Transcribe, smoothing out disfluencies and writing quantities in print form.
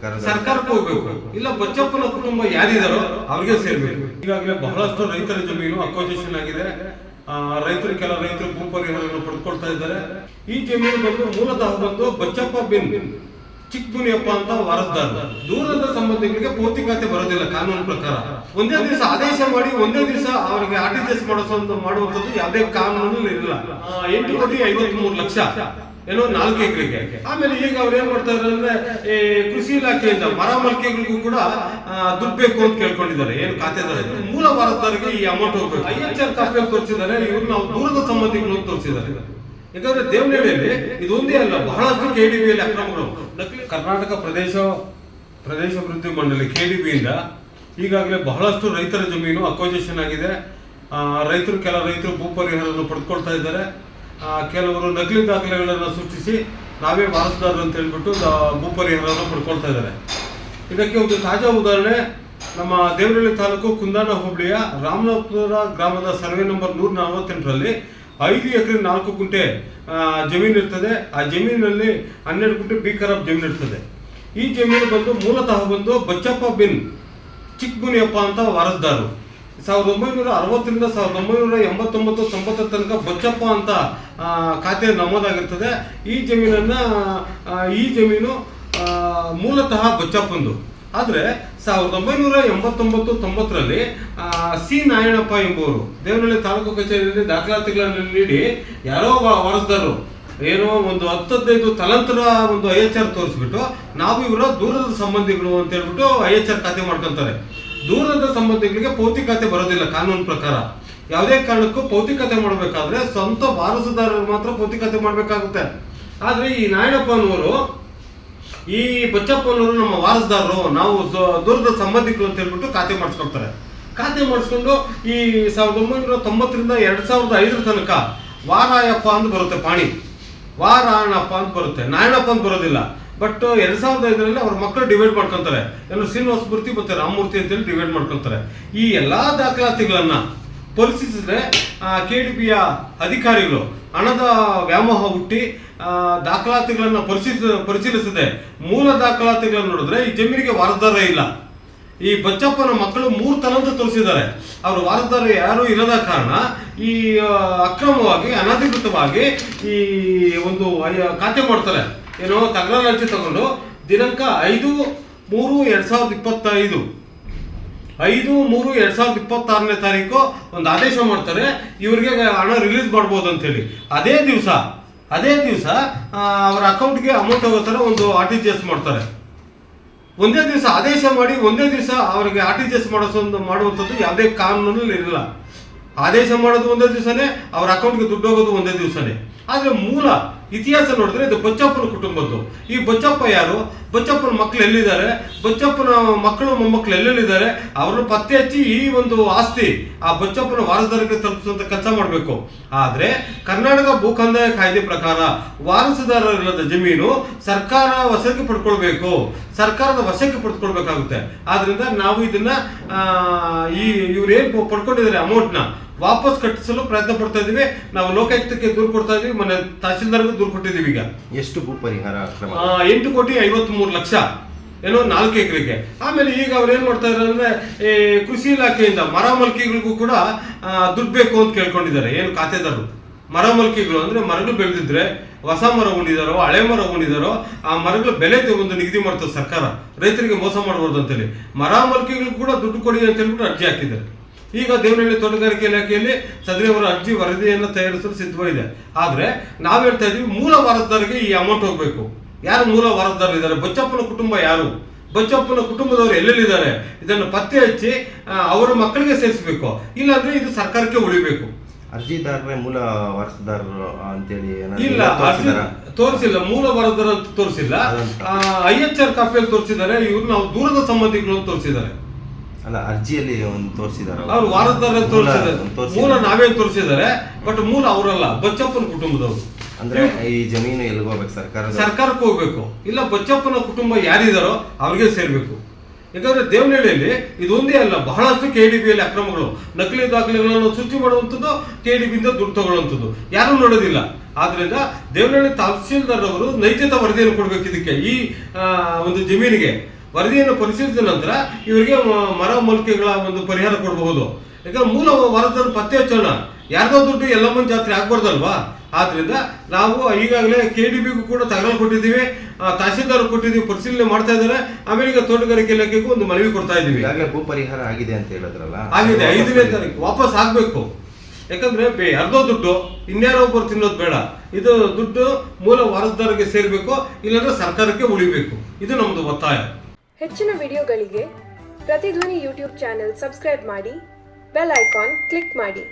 ಸರ್ಕಾರಕ್ಕೆ ಹೋಗ್ಬೇಕು, ಇಲ್ಲ ಬಚ್ಚಪ್ಪನ ಕುಟುಂಬ ಯಾರಿದಾರೋ ಅವ್ರಿಗೆ ಸೇರ್ಬೇಕು. ಈಗಾಗಲೇ ಬಹಳಷ್ಟು ರೈತರ ಜಮೀನು ಅಕ್ವೈಸೇಷನ್ ಆಗಿದೆ. ಕೆಲ ರೈತರು ಭೂ ಪರಿಹಾರವನ್ನು ಪಡೆದುಕೊಳ್ತಾ ಇದ್ದಾರೆ. ಈ ಜಮೀನು ಬಂದು ಮೂಲತಃ ಬಂದು ಬಚ್ಚಪ್ಪ ಬಿನ್ ಚಿಕ್ಕಮುನಿಯಪ್ಪ ಅಂತ ವಾರಸ್ದಾರ. ದೂರದ ಸಂಬಂಧಿಗಳಿಗೆ ಪೂರ್ತಿ ಖಾತೆ ಬರೋದಿಲ್ಲ ಕಾನೂನು ಪ್ರಕಾರ. ಒಂದೇ ದಿವಸ ಆದೇಶ ಮಾಡಿ ಒಂದೇ ದಿವಸ ಅವರಿಗೆ ಆರ್ಟಿಜಿಎಸ್ ಮಾಡುವಂತದ್ದು ಯಾವುದೇ ಕಾನೂನು ಇರಲಿಲ್ಲ. 8,53,00,000 ಏನೋ 4 ಎಕರೆಗೆ. ಆಮೇಲೆ ಈಗ ಅವ್ರು ಏನ್ ಮಾಡ್ತಾ ಇದ್ದಾರೆ ಅಂದ್ರೆ ಕೃಷಿ ಇಲಾಖೆಯಿಂದ ಮರ ಮಲ್ಕೆಗಳಿಗೂ ಕೂಡ ದುಡ್ಡು ಬೇಕು ಅಂತ ಕೇಳ್ಕೊಂಡಿದ್ದಾರೆ. ಏನು ಖಾತೆದಾರ ಮೂಲ ವಾರಸ್ದಾರಿಗೆ ಈ ಅಮೌಂಟ್ ಹೋಗ್ಬೇಕು. IHR ಕಾಪಿಯಲ್ಲಿ ತೋರಿಸಿದ್ದಾರೆ. ಇವ್ರು ನಾವು ದೂರದ ಸಂಬಂಧಿಗಳು ಅಂತ ತೋರಿಸಿದ್ದಾರೆ. ಯಾಕಂದ್ರೆ ದೇವನಹಳ್ಳಿಯಲ್ಲಿ ಇದೊಂದೇ ಅಲ್ಲ, ಬಹಳಷ್ಟು KDBಯಲ್ಲಿ ಅಕ್ರಮಗಳು. ಕರ್ನಾಟಕ ಪ್ರದೇಶ ಅಭಿವೃದ್ಧಿ ಮಂಡಳಿ KDBಯಿಂದ ಈಗಾಗಲೇ ಬಹಳಷ್ಟು ರೈತರ ಜಮೀನು ಅಕ್ವೈಸೇಷನ್ ಆಗಿದೆ. ಕೆಲ ರೈತರು ಭೂ ಪರಿಹಾರವನ್ನು ಪಡೆದುಕೊಳ್ತಾ ಇದ್ದಾರೆ. ಕೆಲವರು ನಕಲಿ ದಾಖಲೆಗಳನ್ನು ಸೃಷ್ಟಿಸಿ ನಾವೇ ವಾರಸುದಾರರು ಅಂತ ಹೇಳ್ಬಿಟ್ಟು ಭೂ ಪರಿಹಾರವನ್ನು ಪಡ್ಕೊಳ್ತಾ ಇದ್ದಾರೆ. ಇದಕ್ಕೆ ಒಂದು ತಾಜಾ ಉದಾಹರಣೆ ನಮ್ಮ ದೇವನಹಳ್ಳಿ ತಾಲೂಕು ಕುಂದಾನ ಹೋಬಳಿಯ ರಾಮನಾಥಪುರ ಗ್ರಾಮದ ಸರ್ವೆ ನಂಬರ್ 148ರಲ್ಲಿ 5 ಎಕರೆ 4 ಗುಂಟೆ ಜಮೀನು ಇರ್ತದೆ. ಆ ಜಮೀನಿನಲ್ಲಿ 12 ಗುಂಟೆ ಬೀಕರಾಬ್ ಜಮೀನು ಇರ್ತದೆ. ಈ ಜಮೀನು ಬಂದು ಮೂಲತಃ ಬಂದು ಬಚ್ಚಪ್ಪ ಬಿನ್ ಚಿಕ್ಕಮುನಿಯಪ್ಪ ಅಂತ ವಾರಸ್ದಾರರು. 1960ರಿಂದ 1989 ತನಕ ಬಚ್ಚಪ್ಪ ಅಂತ ಖಾತೆ ನಮೂದಾಗಿರ್ತದೆ. ಈ ಜಮೀನು ಮೂಲತಃ ಬಚ್ಚಪ್ಪಂದು. ಆದರೆ 1989-90ರಲ್ಲಿ ಸಿ ನಾರಾಯಣಪ್ಪ ಎಂಬುವರು ದೇವನಹಳ್ಳಿ ತಾಲೂಕು ಕಚೇರಿಯಲ್ಲಿ ದಾಖಲಾತಿಗಳನ್ನು ನೀಡಿ ಯಾರೋ ವಾರಸ್ದಾರರು ಏನೋ ಒಂದು 10-15 ತಲಾಂತರ ಒಂದು IHR ತೋರಿಸ್ಬಿಟ್ಟು ನಾವು ಇವರ ದೂರದ ಸಂಬಂಧಿಗಳು ಅಂತ ಹೇಳ್ಬಿಟ್ಟು IHR ಖಾತೆ ಮಾಡ್ಕೊಂತಾರೆ. ದೂರದ ಸಂಬಂಧಿಗಳಿಗೆ ಪೌತಿಕತೆ ಬರೋದಿಲ್ಲ ಕಾನೂನು ಪ್ರಕಾರ. ಯಾವುದೇ ಕಾರಣಕ್ಕೂ ಪೌತಿಕತೆ ಮಾಡಬೇಕಾದ್ರೆ ಸ್ವಂತ ವಾರಸುದಾರರು ಮಾತ್ರ ಪೌತಿಕತೆ ಮಾಡಬೇಕಾಗುತ್ತೆ. ಆದರೆ ಈ ನಾರಾಯಣಪ್ಪನವರು ಈ ಬಚ್ಚಪ್ಪನವರು ನಮ್ಮ ವಾರಸುದಾರರು, ನಾವು ದೂರದ ಸಂಬಂಧಿಗಳು ಅಂತ ಹೇಳ್ಬಿಟ್ಟು ಖಾತೆ ಮಾಡಿಸ್ಕೊಳ್ತಾರೆ. ಖಾತೆ ಮಾಡಿಸ್ಕೊಂಡು ಈ 1990ರಿಂದ 2005 ತನಕ ವಾರಾಯಪ್ಪ ಅಂತ ಬರುತ್ತೆ, ಪಾಣಿ ವಾರಾಯಣಪ್ಪ ಅಂತ ಬರುತ್ತೆ, ನಾರಾಯಣಪ್ಪ ಅಂತ ಬರೋದಿಲ್ಲ. ಬಟ್ 2005ರಲ್ಲಿ ಅವ್ರ ಮಕ್ಕಳು ಡಿವೈಡ್ ಮಾಡ್ಕೊಂತಾರೆ. ಏನು ಶ್ರೀನಿವಾಸ ಮೂರ್ತಿ ಮತ್ತೆ ರಾಮಮೂರ್ತಿ ಅಂತೇಳಿ ಡಿವೈಡ್ ಮಾಡ್ಕೊಂತಾರೆ. ಈ ಎಲ್ಲಾ ದಾಖಲಾತಿಗಳನ್ನ ಪರಿಶೀಲಿಸಿದ್ರೆ KDBಯ ಅಧಿಕಾರಿಗಳು ಹಣದ ವ್ಯಾಮೋಹ ಹುಟ್ಟಿ ದಾಖಲಾತಿಗಳನ್ನ ಪರಿಶೀಲಿಸದೆ ಮೂಲ ದಾಖಲಾತಿಗಳನ್ನು ನೋಡಿದ್ರೆ ಈ ಜಮೀನಿಗೆ ವಾರಸುದಾರ ಇಲ್ಲ. ಈ ಬಚ್ಚಪ್ಪನ ಮಕ್ಕಳು 3 ತಲಾಂತರ ತೋರಿಸಿದ್ದಾರೆ. ಅವರು ವಾರಸುದಾರ ಯಾರು ಇಲ್ಲದ ಕಾರಣ ಈ ಅಕ್ರಮವಾಗಿ ಅನಧಿಕೃತವಾಗಿ ಈ ಒಂದು ಖಾತೆ ಮಾಡ್ತಾರೆ. ಏನೋ ತಕರಾರು ಅರ್ಜಿ ತಗೊಂಡು ದಿನಾಂಕ 5/3/2025 5/3/2026ನೇ ತಾರೀಕು ಒಂದು ಆದೇಶ ಮಾಡ್ತಾರೆ, ಇವರಿಗೆ ಹಣ ರಿಲೀಸ್ ಮಾಡ್ಬೋದು ಅಂತೇಳಿ. ಅದೇ ದಿವಸ ಅವರ ಅಕೌಂಟ್ಗೆ ಅಮೌಂಟ್ ಹೋಗೋ ಥರ ಒಂದು RTGS ಮಾಡ್ತಾರೆ. ಒಂದೇ ದಿವಸ ಆದೇಶ ಮಾಡಿ ಒಂದೇ ದಿವಸ ಅವರಿಗೆ RTGS ಮಾಡುವಂಥದ್ದು ಯಾವುದೇ ಕಾನೂನಲ್ಲಿ ಇರಲಿಲ್ಲ. ಆದೇಶ ಮಾಡೋದು ಒಂದೇ ದಿವಸನೇ, ಅವ್ರ ಅಕೌಂಟ್ಗೆ ದುಡ್ಡು ಹೋಗೋದು ಒಂದೇ ದಿವಸನೇ. ಆದರೆ ಮೂಲ ಇತಿಹಾಸ ನೋಡಿದ್ರೆ ಇದು ಬಚ್ಚಪ್ಪನ ಕುಟುಂಬದ್ದು. ಈ ಬಚ್ಚಪ್ಪ ಯಾರು, ಬಚ್ಚಪ್ಪನ ಮಕ್ಕಳು ಎಲ್ಲಿದ್ದಾರೆ, ಬಚ್ಚಪ್ಪನ ಮಕ್ಕಳು ಮೊಮ್ಮಕ್ಕಳು ಎಲ್ಲೆಲ್ಲಿದ್ದಾರೆ, ಅವ್ರನ್ನ ಪತ್ತೆ ಹಚ್ಚಿ ಈ ಒಂದು ಆಸ್ತಿ ಆ ಬಚ್ಚಪ್ಪನ ವಾರಸುದಾರರಿಗೆ ತಲುಪಿಸುವಂತ ಕೆಲಸ ಮಾಡಬೇಕು. ಆದರೆ ಕರ್ನಾಟಕ ಭೂ ಕಂದಾಯ ಕಾಯ್ದೆ ಪ್ರಕಾರ ವಾರಸುದಾರರಿಲ್ಲದ ಜಮೀನು ಸರ್ಕಾರ ವಶಕ್ಕೆ ಸರ್ಕಾರದ ವಶಕ್ಕೆ ಪಡ್ಕೊಳ್ಬೇಕಾಗುತ್ತೆ. ಆದ್ರಿಂದ ನಾವು ಇದನ್ನ ಇವ್ರೇನ್ ಪಡ್ಕೊಂಡಿದ್ದಾರೆ ಅಮೌಂಟ್ನ ವಾಪಸ್ ಕಟ್ಟಿಸಲು ಪ್ರಯತ್ನ ಪಡ್ತಾ ಇದೀವಿ. ನಾವು ಲೋಕಾಯುಕ್ತಕ್ಕೆ ದೂರು ಕೊಡ್ತಾ ಇದೀವಿ, ಮೊನ್ನೆ ತಹಶೀಲ್ದಾರ್ಗೂ ದೂರು ಕೊಟ್ಟಿದ್ದೀವಿ. ಈಗ ಎಷ್ಟು ಭೂ ಪರಿಹಾರ? 8,53,00,000 ಏನೋ 4 ಎಕರೆಗೆ. ಆಮೇಲೆ ಈಗ ಅವ್ರು ಏನ್ ಮಾಡ್ತಾ ಇದ್ದಾರೆ ಅಂದ್ರೆ ಕೃಷಿ ಇಲಾಖೆಯಿಂದ ಮರ ಮಲ್ಕೆಗಳಿಗೂ ಕೂಡ ದುಡ್ಡು ಬೇಕು ಅಂತ ಕೇಳ್ಕೊಂಡಿದ್ದಾರೆ. ಏನು ಖಾತೆದಾರರು ಮರ ಮಲ್ಕೆಗಳು ಅಂದ್ರೆ ಮರಗಳು ಬೆಳೆದಿದ್ರೆ ಹೊಸ ಮರ ಉಂಡಿದಾರೋ ಹಳೆ ಮರ ಉಂಡಿದಾರೋ ಆ ಮರಗಳ ಬೆಲೆ ಒಂದು ನಿಗದಿ ಮಾಡ್ತದೆ ಸರ್ಕಾರ, ರೈತರಿಗೆ ಮೋಸ ಮಾಡಬಾರ್ದು ಅಂತೇಳಿ ಮರ ಮಲ್ಕೆಗಳು ಕೂಡ ದುಡ್ಡು ಕೊಡಿ ಅಂತ ಹೇಳ್ಬಿಟ್ಟು ಅರ್ಜಿ ಹಾಕಿದ್ದಾರೆ. ಈಗ ದೇವನಹಳ್ಳಿ ತೋಟಗಾರಿಕೆ ಇಲಾಖೆಯಲ್ಲಿ ಸದರಿಯವರ ಅರ್ಜಿ ವರದಿಯನ್ನು ತಯಾರಿಸಲು ಸಿದ್ಧವಾಗಿದೆ. ಆದ್ರೆ ನಾವ್ ಹೇಳ್ತಾ ಇದೀವಿ ಮೂಲ ವಾರಸುದಾರರಿಗೆ ಈ ಅಮೌಂಟ್ ಹೋಗ್ಬೇಕು. ಯಾರು ಮೂಲ ವಾರಸುದಾರರಿದ್ದಾರೆ, ಬಚ್ಚಪ್ಪನ ಕುಟುಂಬ ಯಾರು, ಬಚ್ಚಪ್ಪನ ಕುಟುಂಬದವರು ಎಲ್ಲೆಲ್ಲಿದ್ದಾರೆ, ಇದನ್ನು ಪತ್ತೆ ಹಚ್ಚಿ ಅವರ ಮಕ್ಕಳಿಗೆ ಸೇರಿಸಬೇಕು. ಇಲ್ಲಾಂದ್ರೆ ಇದು ಸರ್ಕಾರಕ್ಕೆ ಉಳಿಬೇಕು. ಅರ್ಜಿದಾರರೇ ಮೂಲ ವಾರಸುದಾರರು ಅಂತೇಳಿ ಇಲ್ಲ, ತೋರಿಸಿಲ್ಲ, ಮೂಲ ವಾರಸುದಾರ ಅಂತ ತೋರಿಸಿಲ್ಲ. IHR ಕಾಪಿಯಲ್ಲಿ ತೋರಿಸಿದ್ದಾರೆ. ಇವ್ರು ನಾವು ದೂರದ ಸಂಬಂಧಿಗಳು ಅಂತ ತೋರಿಸಿದ್ದಾರೆ. ಅಲ್ಲ, ಅರ್ಜಿಯಲ್ಲಿ ಒಂದು ತೋರಿಸಿದಾರೆ, ಅವ್ರು ವಾರಸುದಾರ ತೋರಿಸಿದ್ದಾರೆ. ಮೂಲ ನಾವೇ ತೋರಿಸಿದ್ದಾರೆ, ಬಟ್ ಮೂಲ ಅವರಲ್ಲ, ಬಚ್ಚಪ್ಪನ ಕುಟುಂಬದವರು. ಅಂದ್ರೆ ಈ ಜಮೀನು ಎಲ್ಲಿಗೆ ಹೋಗ್ಬೇಕು? ಸರ್ಕಾರಕ್ಕೆ ಹೋಗ್ಬೇಕು. ಇಲ್ಲ ಬಚ್ಚಪ್ಪನ ಕುಟುಂಬ ಯಾರಿದಾರೋ ಅವ್ರಿಗೆ ಸೇರ್ಬೇಕು. ಯಾಕಂದ್ರೆ ದೇವನಹಳ್ಳಿಯಲ್ಲಿ ಇದೊಂದೇ ಅಲ್ಲ, ಬಹಳಷ್ಟು KDBಯಲ್ಲಿ ಅಕ್ರಮಗಳು. ನಕಲಿ ದಾಖಲೆಗಳನ್ನು ಸೃಷ್ಟಿ ಮಾಡುವಂಥದ್ದು, KDBಯಿಂದ ದುಡ್ಡು ತಗೊಳ್ಳುವಂಥದ್ದು ಯಾರು ನೋಡೋದಿಲ್ಲ. ಆದ್ರಿಂದ ದೇವನಹಳ್ಳಿ ತಹಸೀಲ್ದಾರ್ ಅವರು ನೈಜತೆ ವರದಿಯನ್ನು ಕೊಡಬೇಕು ಇದಕ್ಕೆ, ಈ ಒಂದು ಜಮೀನಿಗೆ ವರದಿಯನ್ನು ಪರಿಶೀಲಿಸಿದ ನಂತರ ಇವರಿಗೆ ಮರ ಮೂಲಿಕೆಗಳ ಒಂದು ಪರಿಹಾರ ಕೊಡಬಹುದು. ಯಾಕಂದ್ರೆ ಮೂಲ ವಾರಸದಾರರು ಪತ್ತೆ ಹಚ್ಚೋಣ, ಯಾರ್ದೋ ದುಡ್ಡು ಎಲ್ಲಮ್ಮನ ಜಾತ್ರೆ ಆಗ್ಬಾರ್ದಲ್ವಾ. ಆದ್ರಿಂದ ನಾವು ಈಗಾಗಲೇ KDBಗೂ ಕೂಡ ತಗಲು ಕೊಟ್ಟಿದ್ದೀವಿ, ತಹಸೀಲ್ದಾರ್ ಕೊಟ್ಟಿದ್ದೀವಿ, ಪರಿಶೀಲನೆ ಮಾಡ್ತಾ ಇದ್ದಾರೆ. ಆಮೇಲೆ ಈಗ ತೋಟಗಾರಿಕೆ ಇಲಾಖೆಗೂ ಒಂದು ಮನವಿ ಕೊಡ್ತಾ ಇದ್ದೀವಿ. ಈಗಾಗಲೇ ಭೂ ಪರಿಹಾರ ಆಗಿದೆ ಅಂತ ಹೇಳಿದ್ರಲ್ಲ, ಆಗಿದೆ 5ನೇ ತಾರೀಕು ವಾಪಸ್ ಆಗ್ಬೇಕು. ಯಾಕಂದ್ರೆ ಯಾರ್ದೋ ದುಡ್ಡು ಇನ್ಯಾರೋ ಒಬ್ಬರು ತಿನ್ನೋದು ಬೇಡ, ಇದು ದುಡ್ಡು ಮೂಲ ವಾರಸದಾರರಿಗೆ ಸೇರ್ಬೇಕು, ಇಲ್ಲಾಂದ್ರೆ ಸರ್ಕಾರಕ್ಕೆ ಉಳಿಬೇಕು. ಇದು ನಮ್ದು ಒತ್ತಾಯ. ಹೆಚ್ಚಿನ ವಿಡಿಯೋಗಳಿಗೆ ಪ್ರತಿಧ್ವನಿ ಯೂಟ್ಯೂಬ್ ಚಾನೆಲ್ ಸಬ್ಸ್ಕ್ರೈಬ್ ಮಾಡಿ, ಬೆಲ್ ಐಕಾನ್ ಕ್ಲಿಕ್ ಮಾಡಿ.